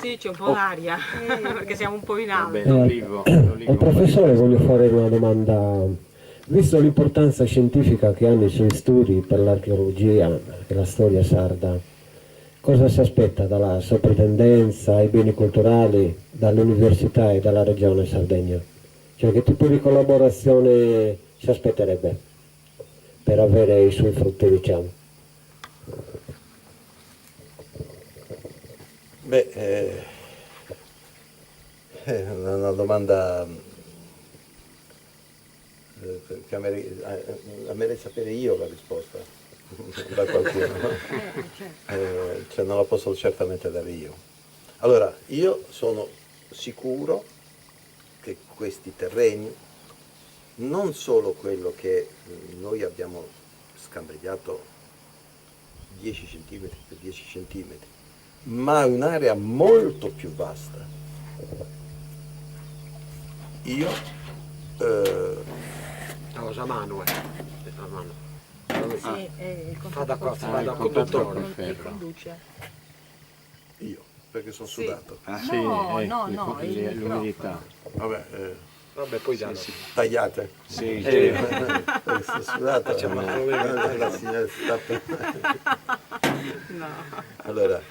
Sì, c'è un po' d'aria, perché siamo un po' in alto. Al professore voglio fare una domanda. Visto l'importanza scientifica che hanno i suoi studi per l'archeologia e la storia sarda, cosa si aspetta dalla soprintendenza ai beni culturali, dall'università e dalla regione Sardegna? Cioè che tipo di collaborazione si aspetterebbe per avere i suoi frutti, diciamo? Beh, è una domanda che amerei sapere io la risposta da qualcuno, no? Cioè non la posso certamente dare io. Allora, io sono sicuro che questi terreni, non solo quello che noi abbiamo scandagliato 10 cm per 10 cm, ma un'area molto più vasta. Io Cosa mano, la mano. Sì, Fa da conduttore. io, perché sono sudato. Sì, no, l'umidità. Vabbè, Vabbè, poi danno. tagliate. Sì, Sono sudato. Facciamo un problema. La signora sta per... No. Allora,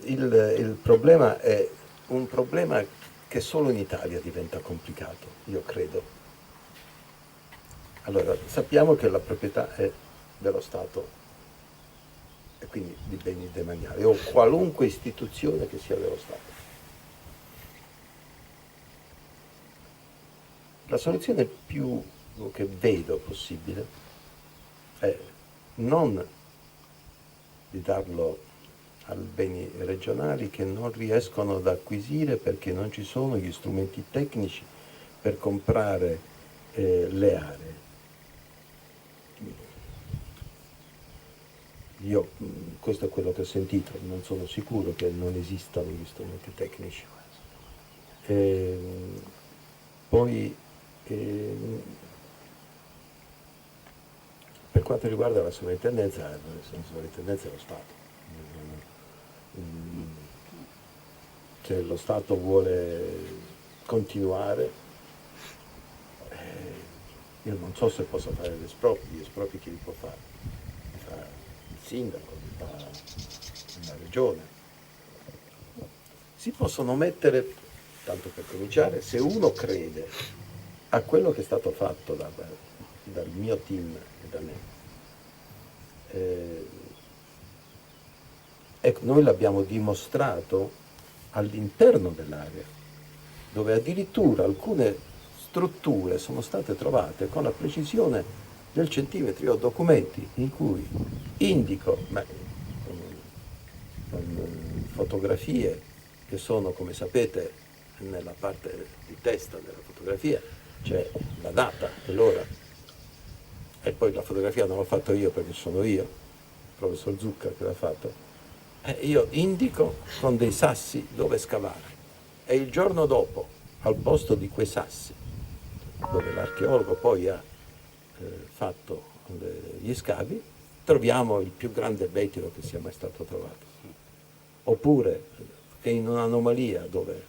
il problema è un problema che solo in Italia diventa complicato, io credo. Allora, sappiamo che la proprietà è dello Stato e quindi di beni demaniali o qualunque istituzione che sia dello Stato. La soluzione più che vedo possibile è non di darlo ai beni regionali che non riescono ad acquisire perché non ci sono gli strumenti tecnici per comprare le aree. Io, questo è quello che ho sentito, non sono sicuro che non esistano gli strumenti tecnici. Poi, per quanto riguarda la sovrintendenza è lo Stato. Se lo Stato vuole continuare, io non so se possa fare gli espropri chi li può fare? Li fa il sindaco, li fa la regione. Si possono mettere, tanto per cominciare, se uno crede a quello che è stato fatto dal mio team e da me, ecco, noi l'abbiamo dimostrato all'interno dell'area, dove addirittura alcune strutture sono state trovate con la precisione del centimetro. Io ho documenti in cui indico, con fotografie che sono, come sapete, nella parte di testa della fotografia, c'è la data e l'ora. E poi la fotografia non l'ho fatto io perché sono io, il professor Zucca che l'ha fatto. Io indico con dei sassi dove scavare e il giorno dopo, al posto di quei sassi, dove l'archeologo poi ha fatto gli scavi, troviamo il più grande betilo che sia mai stato trovato. Oppure che in un'anomalia dove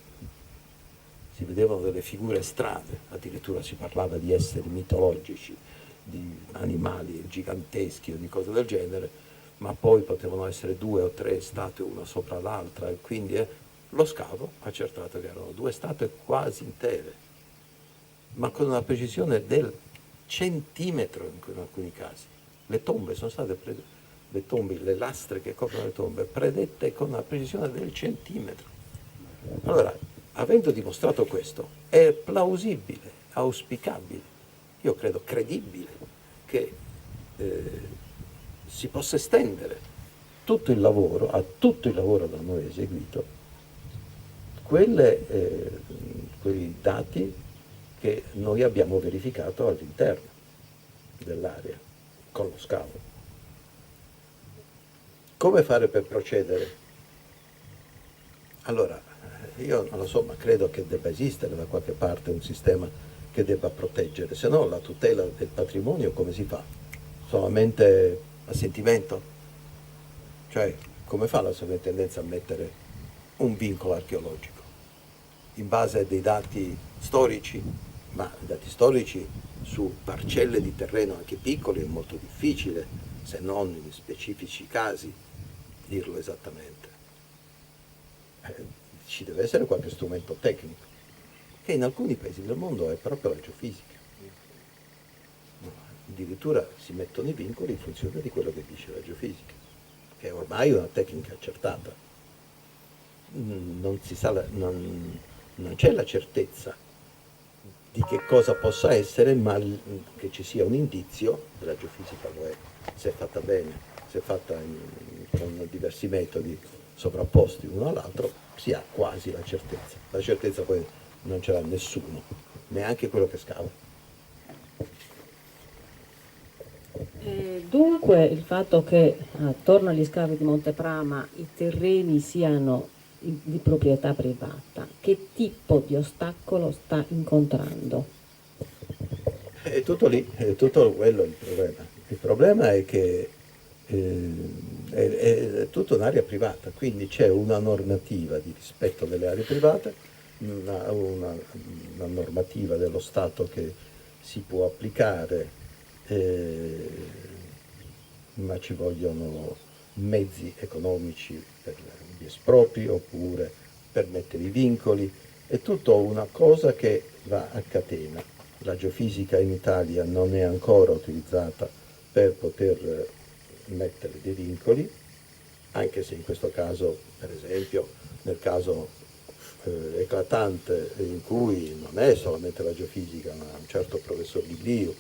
si vedevano delle figure strane, addirittura si parlava di esseri mitologici, di animali giganteschi o di cose del genere, ma poi potevano essere 2 o 3 statue una sopra l'altra e quindi lo scavo ha accertato che erano 2 statue quasi intere, ma con una precisione del centimetro in alcuni casi. Le tombe sono state le lastre che coprono le tombe, predette con una precisione del centimetro. Allora, avendo dimostrato questo, è plausibile, auspicabile, io credo credibile, che si possa estendere tutto il lavoro, a tutto il lavoro da noi eseguito, quei dati che noi abbiamo verificato all'interno dell'area con lo scavo. Come fare per procedere? Allora, io non lo so, ma credo che debba esistere da qualche parte un sistema che debba proteggere, se no la tutela del patrimonio come si fa? Solamente a sentimento? Cioè, come fa la sovrintendenza a mettere un vincolo archeologico? In base a dei dati storici, ma dati storici su parcelle di terreno anche piccoli è molto difficile, se non in specifici casi, dirlo esattamente. Ci deve essere qualche strumento tecnico, che in alcuni paesi del mondo è proprio la geofisica. Addirittura si mettono i vincoli in funzione di quello che dice la geofisica, che è ormai una tecnica accertata. Non c'è la certezza di che cosa possa essere, ma che ci sia un indizio, la geofisica lo è, se è fatta bene, se è fatta con diversi metodi sovrapposti uno all'altro, si ha quasi la certezza. La certezza poi non ce l'ha nessuno, neanche quello che scava. Dunque il fatto che attorno agli scavi di Monteprama i terreni siano di proprietà privata, che tipo di ostacolo sta incontrando? È tutto lì, è tutto quello il problema. Il problema è che è tutta un'area privata, quindi c'è una normativa di rispetto delle aree private, una normativa dello Stato che si può applicare, ma ci vogliono mezzi economici per gli espropri oppure per mettere i vincoli, è tutta una cosa che va a catena. La geofisica in Italia non è ancora utilizzata per poter mettere dei vincoli, anche se in questo caso, per esempio, nel caso eclatante in cui non è solamente la geofisica, ma un certo professor Liblio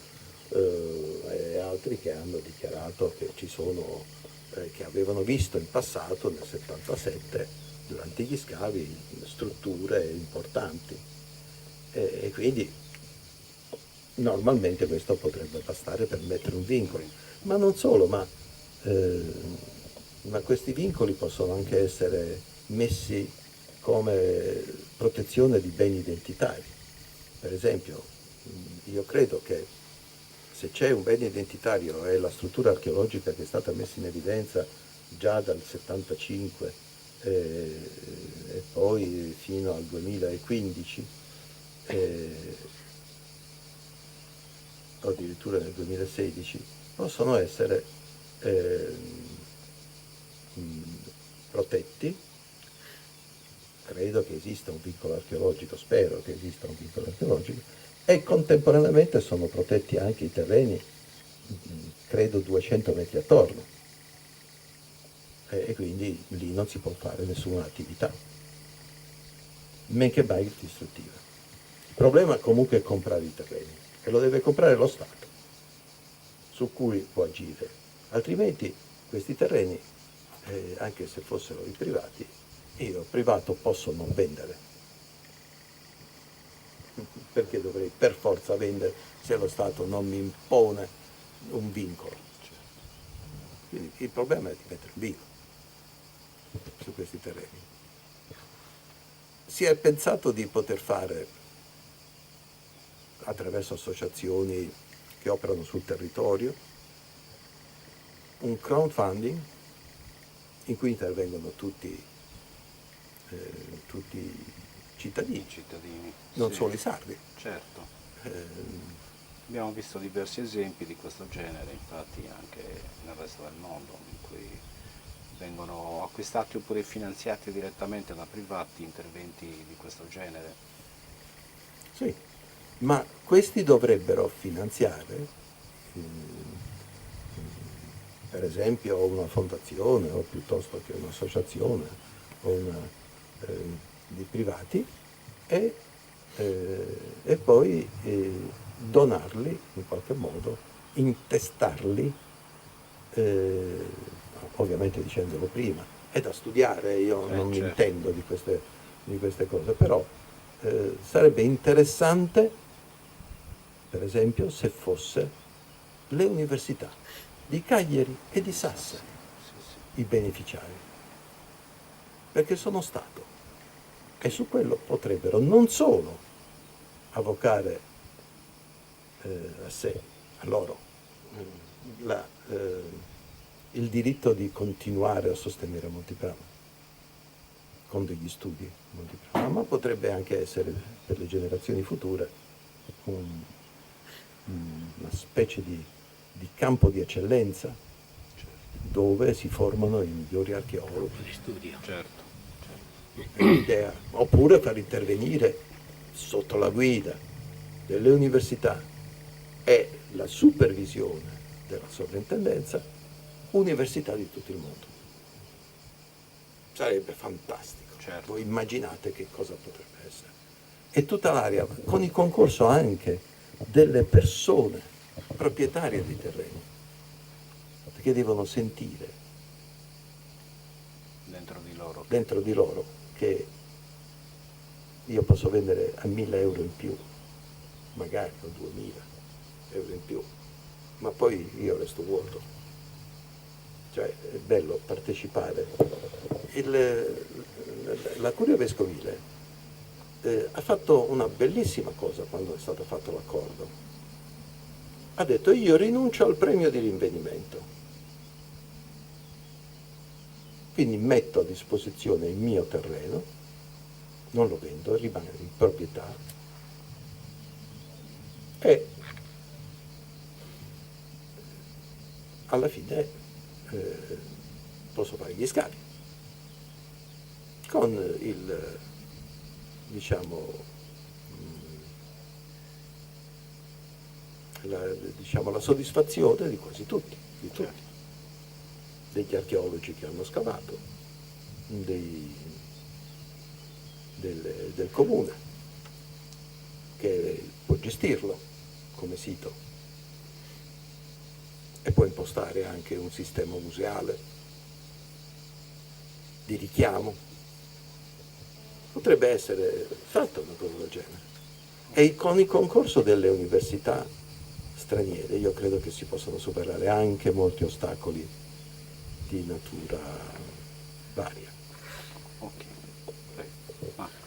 e altri che hanno dichiarato che ci sono, che avevano visto in passato, nel 77, durante gli scavi, strutture importanti. E quindi normalmente questo potrebbe bastare per mettere un vincolo. Ma non solo, ma questi vincoli possono anche essere messi come protezione di beni identitari. Per esempio, io credo che se c'è un bene identitario è la struttura archeologica che è stata messa in evidenza già dal 75 e poi fino al 2015, o addirittura nel 2016, possono essere protetti. Credo che esista un vincolo archeologico, spero che esista un vincolo archeologico, e contemporaneamente sono protetti anche i terreni, credo 200 metri attorno, e quindi lì non si può fare nessuna attività, men che mai distruttiva. Il problema comunque è comprare i terreni, e lo deve comprare lo Stato, su cui può agire, altrimenti questi terreni, anche se fossero i privati, io privato posso non vendere. Perché dovrei per forza vendere se lo Stato non mi impone un vincolo? Quindi il problema è di mettere un vincolo su questi terreni. Si è pensato di poter fare, attraverso associazioni che operano sul territorio, un crowdfunding in cui intervengono tutti i cittadini, non sì, solo i sardi. Certo. Abbiamo visto diversi esempi di questo genere, infatti, anche nel resto del mondo, in cui vengono acquistati oppure finanziati direttamente da privati interventi di questo genere. Sì, ma questi dovrebbero finanziare, per esempio, una fondazione o piuttosto che un'associazione o di privati e poi donarli in qualche modo, intestarli, ovviamente dicendolo prima, è da studiare, io non mi certo. intendo di queste cose, però sarebbe interessante, per esempio, se fosse le università di Cagliari e di Sassari i beneficiari, perché sono stato, e su quello potrebbero non solo avvocare a sé, a loro, il diritto di continuare a sostenere Montiprama con degli studi Montiprama, ma potrebbe anche essere per le generazioni future una specie di campo di eccellenza dove si formano i migliori archeologi. Di studio. Certo. È un'idea. Oppure far intervenire sotto la guida delle università e la supervisione della sovrintendenza università di tutto il mondo. Sarebbe fantastico. Certo. Voi immaginate che cosa potrebbe essere. E tutta l'area, con il concorso anche delle persone proprietarie dei terreni, perché devono sentire dentro di loro che io posso vendere a 1.000 euro in più, magari o 2.000 euro in più, ma poi io resto vuoto. Cioè è bello partecipare. La Curia Vescovile ha fatto una bellissima cosa quando è stato fatto l'accordo. Ha detto: io rinuncio al premio di rinvenimento, quindi metto a disposizione il mio terreno, non lo vendo, rimane in proprietà e alla fine posso fare gli scavi con il, diciamo, la soddisfazione di quasi tutti, degli archeologi che hanno scavato, del comune che può gestirlo come sito e può impostare anche un sistema museale di richiamo. Potrebbe essere fatta una cosa del genere. E con il concorso delle università straniere io credo che si possano superare anche molti ostacoli di natura varia. Ok, prego. Marco.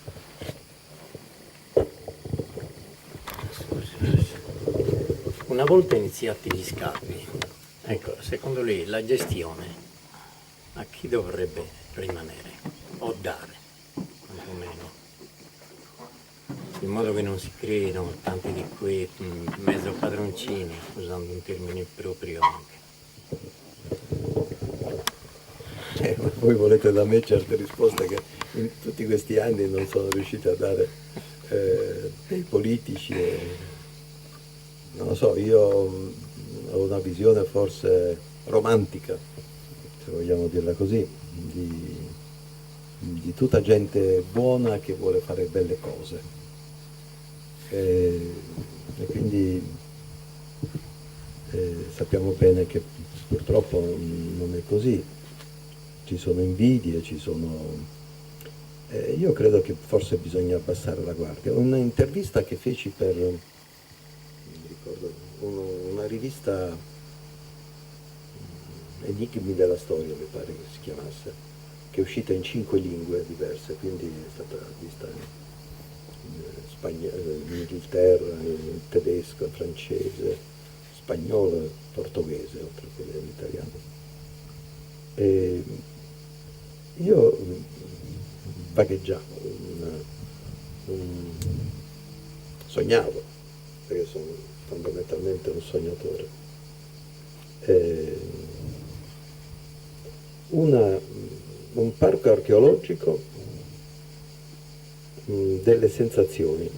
Una volta iniziati gli scavi, ecco, secondo lei la gestione a chi dovrebbe rimanere o dare, quantomeno, in modo che non si creino tanti di quei mezzo padroncini, usando un termine proprio anche. Voi volete da me certe risposte che in tutti questi anni non sono riusciti a dare dei politici. Non lo so, io ho una visione forse romantica, se vogliamo dirla così, di tutta gente buona che vuole fare belle cose. E quindi sappiamo bene che purtroppo non è così. Ci sono invidie, ci sono... io credo che forse bisogna abbassare la guardia. Un'intervista che feci per, non mi ricordo, una rivista Enigmi della storia, mi pare che si chiamasse, che è uscita in 5 lingue diverse, quindi è stata vista in Inghilterra, in tedesco, in francese, spagnolo e portoghese, oltre che in italiano. E io vagheggiavo, sognavo, perché sono fondamentalmente un sognatore. Un parco archeologico delle sensazioni,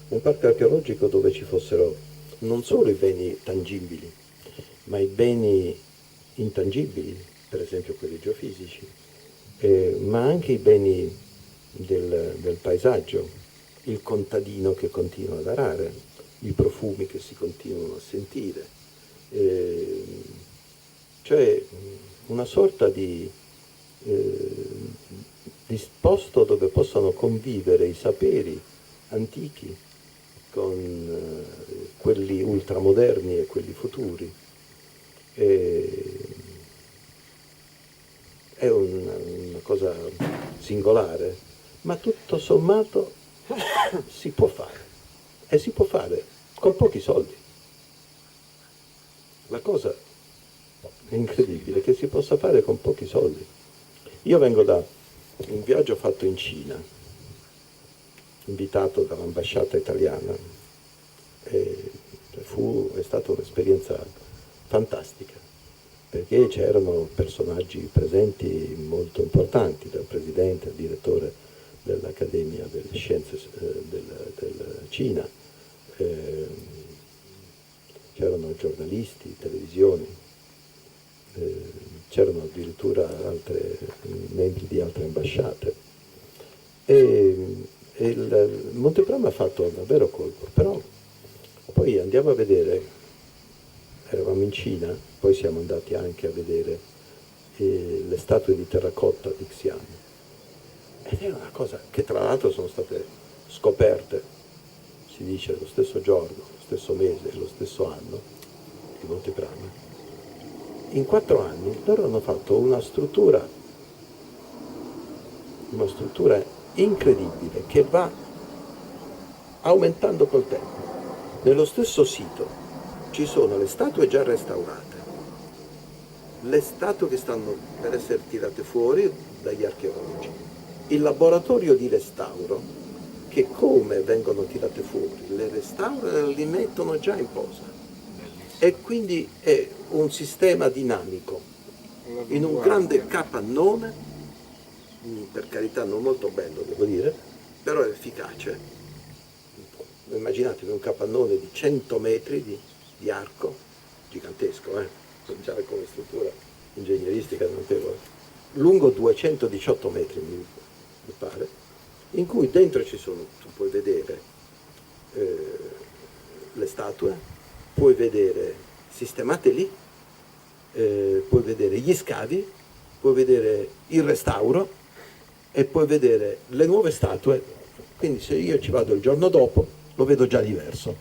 un parco archeologico dove ci fossero non solo i beni tangibili, ma i beni intangibili, per esempio quelli geofisici, ma anche i beni del paesaggio, il contadino che continua ad arare, i profumi che si continuano a sentire, cioè una sorta di posto dove possano convivere i saperi antichi con quelli ultramoderni e quelli futuri. È una cosa singolare, ma tutto sommato si può fare, e si può fare con pochi soldi. La cosa incredibile, che si possa fare con pochi soldi. Io vengo da un viaggio fatto in Cina, invitato dall'ambasciata italiana, e è stata un'esperienza fantastica, perché c'erano personaggi presenti molto importanti, dal presidente al direttore dell'Accademia delle Scienze del Cina, c'erano giornalisti, televisioni, c'erano addirittura membri di altre ambasciate. E il Monteprama ha fatto un vero colpo, però poi andiamo a vedere, eravamo in Cina, poi siamo andati anche a vedere le statue di terracotta di Xi'an, ed è una cosa che tra l'altro sono state scoperte, si dice, lo stesso giorno, lo stesso mese, lo stesso anno di Monteprama. In 4 anni loro hanno fatto una struttura incredibile che va aumentando col tempo. Nello stesso sito ci sono le statue già restaurate, le statue che stanno per essere tirate fuori dagli archeologi, il laboratorio di restauro che come vengono tirate fuori, le restaurano e le mettono già in posa. E quindi è un sistema dinamico, in un grande capannone, per carità non molto bello devo dire, però efficace. Immaginatevi un capannone di 100 metri di arco, gigantesco, già come struttura ingegneristica notevole, lungo 218 metri mi pare, in cui dentro tu puoi vedere le statue, puoi vedere sistemate lì, puoi vedere gli scavi, puoi vedere il restauro e puoi vedere le nuove statue, quindi se io ci vado il giorno dopo lo vedo già diverso.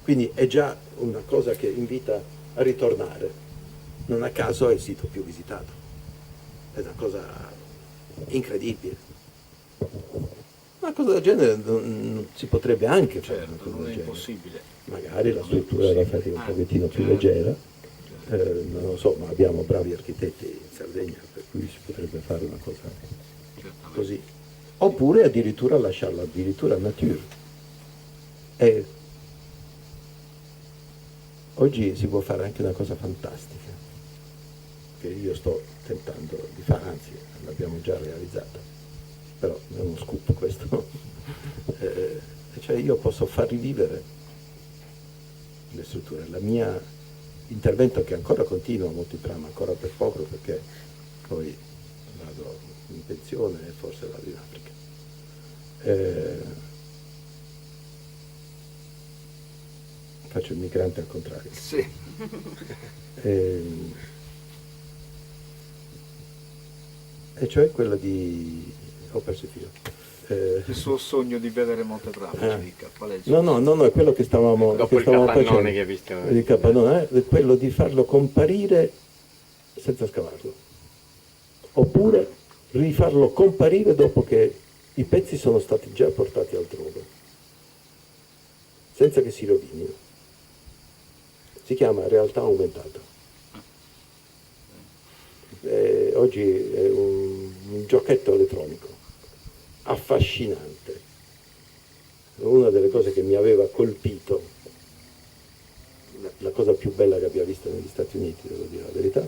Quindi è già una cosa che invita a ritornare, non a caso è il sito più visitato, è una cosa incredibile. Una cosa del genere non si potrebbe anche fare, una cosa non del è genere. impossibile. Magari la struttura da fare un pochettino più leggera, non lo so, ma abbiamo bravi architetti in Sardegna, per cui si potrebbe fare una cosa così. Oppure addirittura lasciarla addirittura nature. E oggi si può fare anche una cosa fantastica, che io sto tentando di fare, anzi l'abbiamo già realizzata, però è uno scoop questo. Cioè io posso far rivivere le strutture. Il mio intervento, che ancora continua a Monteprama, ancora per poco perché poi vado in pensione e forse vado in Africa. Faccio il migrante al contrario. Sì. E cioè quella di... ho perso il filo. Il suo sogno di vedere Monteprama, ci dica, qual è il suo No, è quello che stavamo Dopo il capannone facendo. che ha visto. Il capannone, è quello di farlo comparire senza scavarlo, oppure rifarlo comparire dopo che i pezzi sono stati già portati altrove, senza che si rovinino. Si chiama realtà aumentata. Oggi è un giochetto elettronico affascinante. Una delle cose che mi aveva colpito, la cosa più bella che abbia visto negli Stati Uniti, devo dire la verità,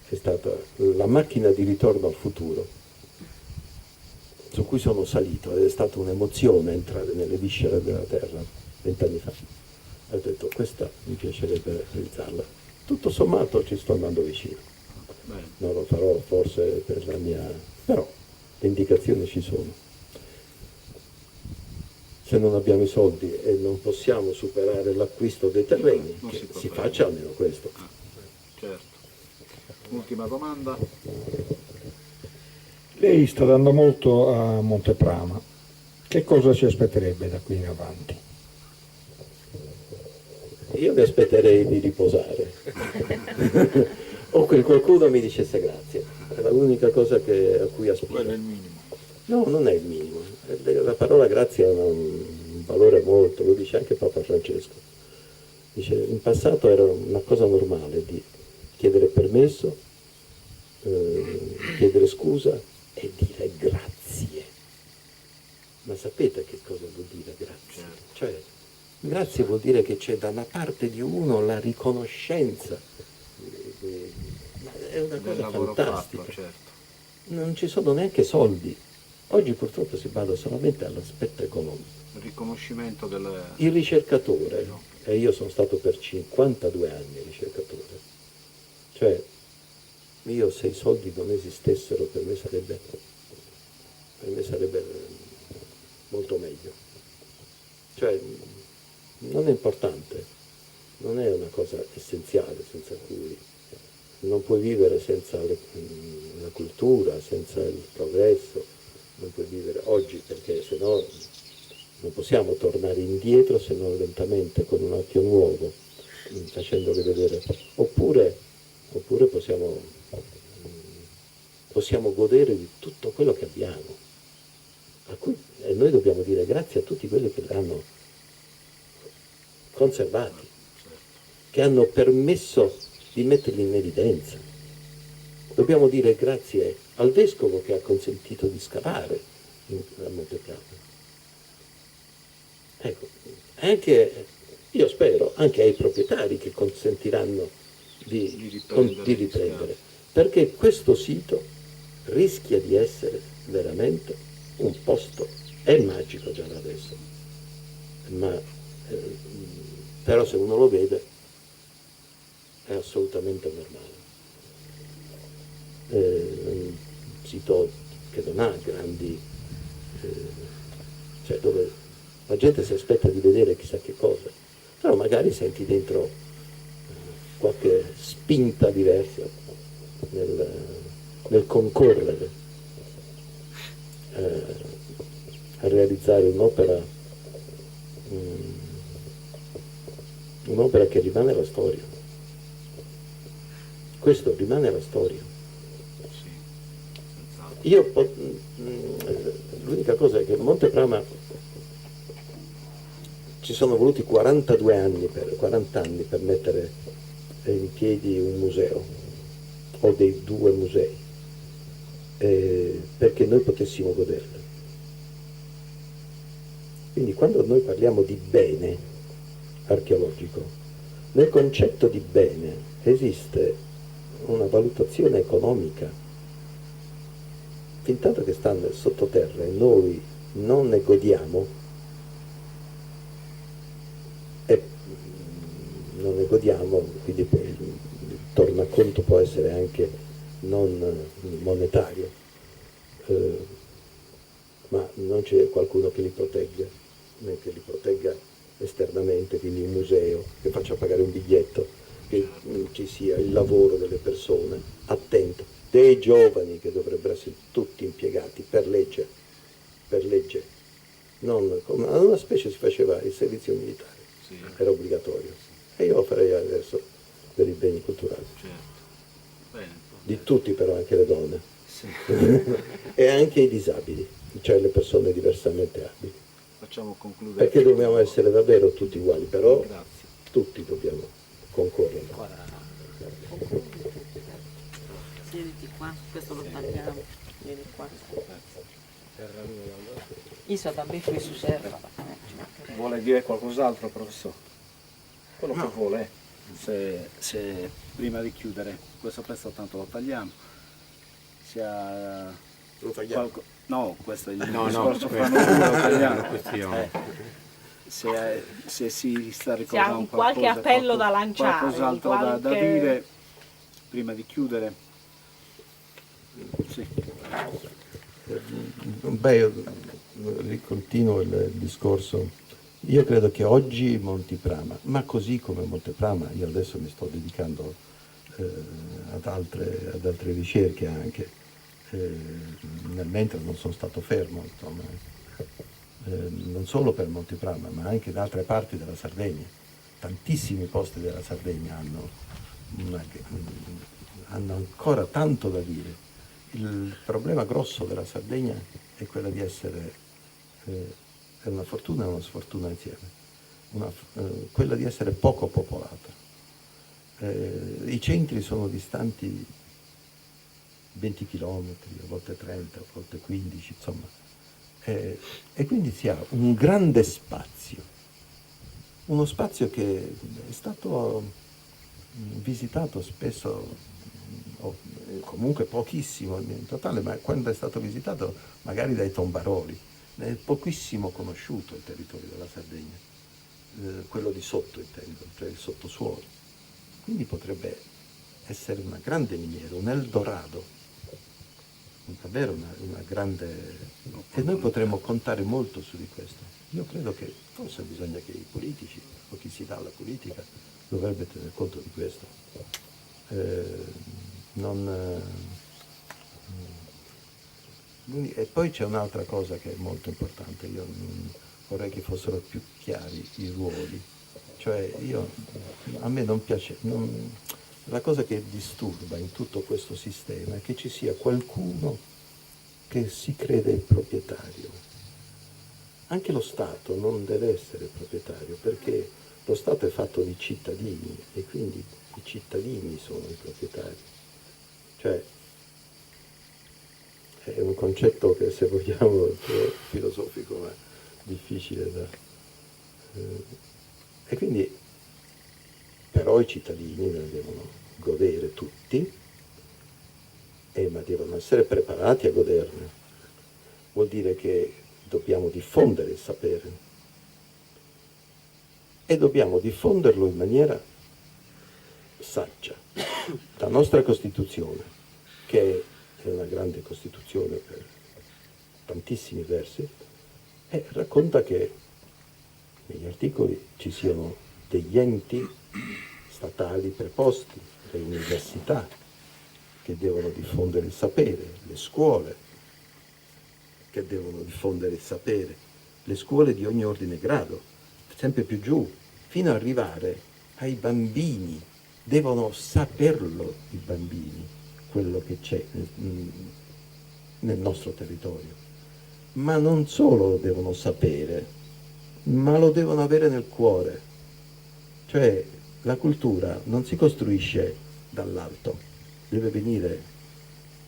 è stata la macchina di ritorno al futuro, su cui sono salito, ed è stata un'emozione entrare nelle viscere della Terra 20 anni fa. Ho detto, questa mi piacerebbe realizzarla. Tutto sommato ci sto andando vicino. Non lo farò forse per la mia... però le indicazioni ci sono. Se non abbiamo i soldi e non possiamo superare l'acquisto dei terreni, che si faccia almeno questo. Certo. Ultima domanda. Lei sta dando molto a Monteprama. Che cosa si aspetterebbe da qui in avanti? Io mi aspetterei di riposare. O che qualcuno mi dicesse grazie. È l'unica cosa a cui aspiro. Quello è il minimo. No, non è il minimo. La parola grazia ha un valore molto, lo dice anche Papa Francesco. Dice, in passato era una cosa normale di chiedere permesso, chiedere scusa e dire grazie. Ma sapete che cosa vuol dire grazie? Cioè, grazie vuol dire che c'è da una parte di uno la riconoscenza. È una Del cosa lavoro fantastica. fatto, certo. Non ci sono neanche soldi. Oggi purtroppo si bada solamente all'aspetto economico. Il riconoscimento del... Il ricercatore, e io sono stato per 52 anni ricercatore, cioè io se i soldi non esistessero per me sarebbe molto meglio. Cioè non è importante, non è una cosa essenziale senza cui non puoi vivere senza la cultura, senza il progresso, non puoi vivere oggi perché sennò non possiamo tornare indietro se non lentamente con un occhio nuovo, facendole vedere, oppure possiamo godere di tutto quello che abbiamo, e noi dobbiamo dire grazie a tutti quelli che l'hanno conservati, che hanno permesso di metterli in evidenza. Dobbiamo dire grazie al vescovo che ha consentito di scavare a Monteprama. Ecco, anche, io spero, anche ai proprietari che consentiranno di riprendere, perché questo sito rischia di essere veramente un posto, è magico già da adesso, ma però se uno lo vede è assolutamente normale. Un sito che non ha grandi, cioè dove la gente si aspetta di vedere chissà che cosa, però magari senti dentro qualche spinta diversa nel concorrere a realizzare un'opera che rimane la storia. Questo rimane la storia. L'unica cosa è che Monteprama ci sono voluti 40 anni per mettere in piedi un museo o dei 2 musei, perché noi potessimo goderlo. Quindi quando noi parliamo di bene archeologico, nel concetto di bene esiste una valutazione economica. Fintanto che sta nel sottoterra e noi non ne godiamo, quindi il tornaconto può essere anche non monetario, ma non c'è qualcuno che li protegga, che li protegga esternamente, quindi un museo che faccia pagare un biglietto, che ci sia il lavoro delle persone attente, dei giovani che dovrebbero essere tutti impiegati per legge, non come una specie si faceva il servizio militare, era obbligatorio, e io lo farei adesso per i beni culturali, di tutti però, anche le donne, e anche i disabili, cioè le persone diversamente abili. Facciamo concludere. Perché dobbiamo essere davvero tutti uguali, però tutti dobbiamo concorrere. Siediti qua, questo lo tagliamo. Vieni qua. Isa também qui su serra. Vuole dire qualcos'altro, professore? Quello che vuole. Se prima di chiudere questo pezzo tanto lo tagliamo. Lo tagliamo? No, questo è il discorso fra noi due, lo tagliamo. Se si sta ricordando qualche appello da lanciare, qualcos'altro da dire prima di chiudere. Sì. Beh, io ricontinuo il discorso. Io credo che oggi Monteprama, ma così come Monteprama, io adesso mi sto dedicando ad altre ricerche anche, nel mentre non sono stato fermo, insomma, non solo per Monteprama, ma anche da altre parti della Sardegna. Tantissimi posti della Sardegna hanno ancora tanto da dire. Il problema grosso della Sardegna è quello di essere è una fortuna e una sfortuna insieme. quella di essere poco popolata. I centri sono distanti 20 km, a volte 30, a volte 15, insomma. E quindi si ha un grande spazio, uno spazio che è stato visitato spesso, o comunque pochissimo in totale, ma quando è stato visitato magari dai tombaroli, è pochissimo conosciuto il territorio della Sardegna, quello di sotto intendo, cioè il sottosuolo. Quindi potrebbe essere una grande miniera, un Eldorado, davvero una grande... E noi potremmo contare molto su di questo. Io credo che forse bisogna che i politici, o chi si dà alla politica, dovrebbe tener conto di questo. E poi c'è un'altra cosa che è molto importante, io vorrei che fossero più chiari i ruoli. Cioè a me non piace, la cosa che disturba in tutto questo sistema è che ci sia qualcuno che si crede proprietario. Anche lo Stato non deve essere proprietario, perché lo Stato è fatto di cittadini e quindi i cittadini sono i proprietari. Cioè è un concetto che, se vogliamo, è filosofico, ma difficile da... E quindi però i cittadini ne devono godere tutti, ma devono essere preparati a goderne. Vuol dire che dobbiamo diffondere il sapere e dobbiamo diffonderlo in maniera saggia. La nostra Costituzione, che è una grande Costituzione per tantissimi versi, racconta che negli articoli ci siano degli enti statali preposti, le università che devono diffondere il sapere, le scuole che devono diffondere il sapere, le scuole di ogni ordine e grado, sempre più giù, fino ad arrivare ai bambini. Devono saperlo i bambini, quello che c'è nel nostro territorio. Ma non solo lo devono sapere, ma lo devono avere nel cuore. Cioè la cultura non si costruisce dall'alto, deve venire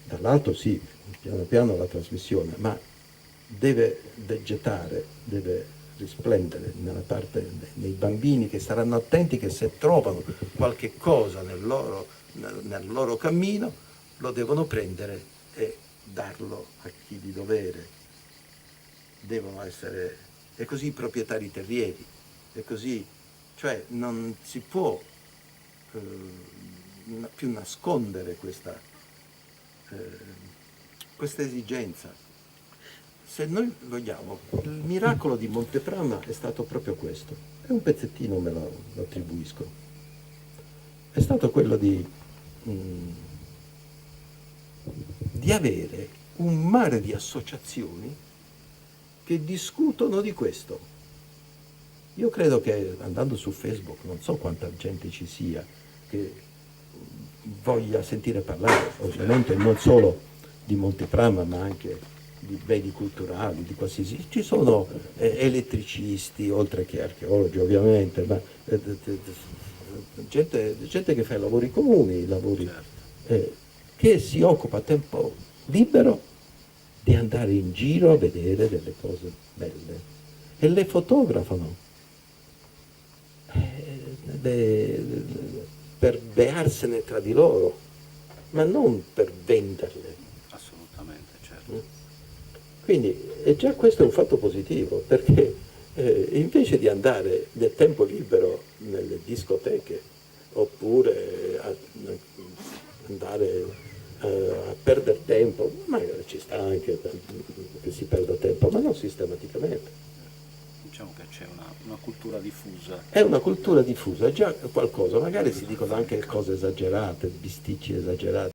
dall'alto, sì, piano piano la trasmissione, ma deve vegetare, deve risplendere nei bambini, che saranno attenti che se trovano qualche cosa nel loro cammino lo devono prendere e darlo a chi di dovere. Devono essere, e così i proprietari terrieri, e così, cioè non si può più nascondere questa esigenza. Se noi vogliamo, il miracolo di Monteprama è stato proprio questo, e un pezzettino me lo attribuisco, è stato quello di avere un mare di associazioni che discutono di questo. Io credo che andando su Facebook, non so quanta gente ci sia che voglia sentire parlare, ovviamente non solo di Monteprama, ma anche di beni culturali, di qualsiasi... Ci sono elettricisti, oltre che archeologi ovviamente, ma gente che fa i lavori comuni, che si occupa a tempo libero di andare in giro a vedere delle cose belle e le fotografano per bearsene tra di loro, ma non per venderle. Assolutamente, certo. Quindi già questo è un fatto positivo, perché invece di andare nel tempo libero nelle discoteche oppure andare a perdere tempo, magari ci sta anche che si perda tempo, ma non sistematicamente. Diciamo che c'è una cultura diffusa. È una cultura diffusa, è già qualcosa, magari si dicono anche cose esagerate, bisticci esagerati,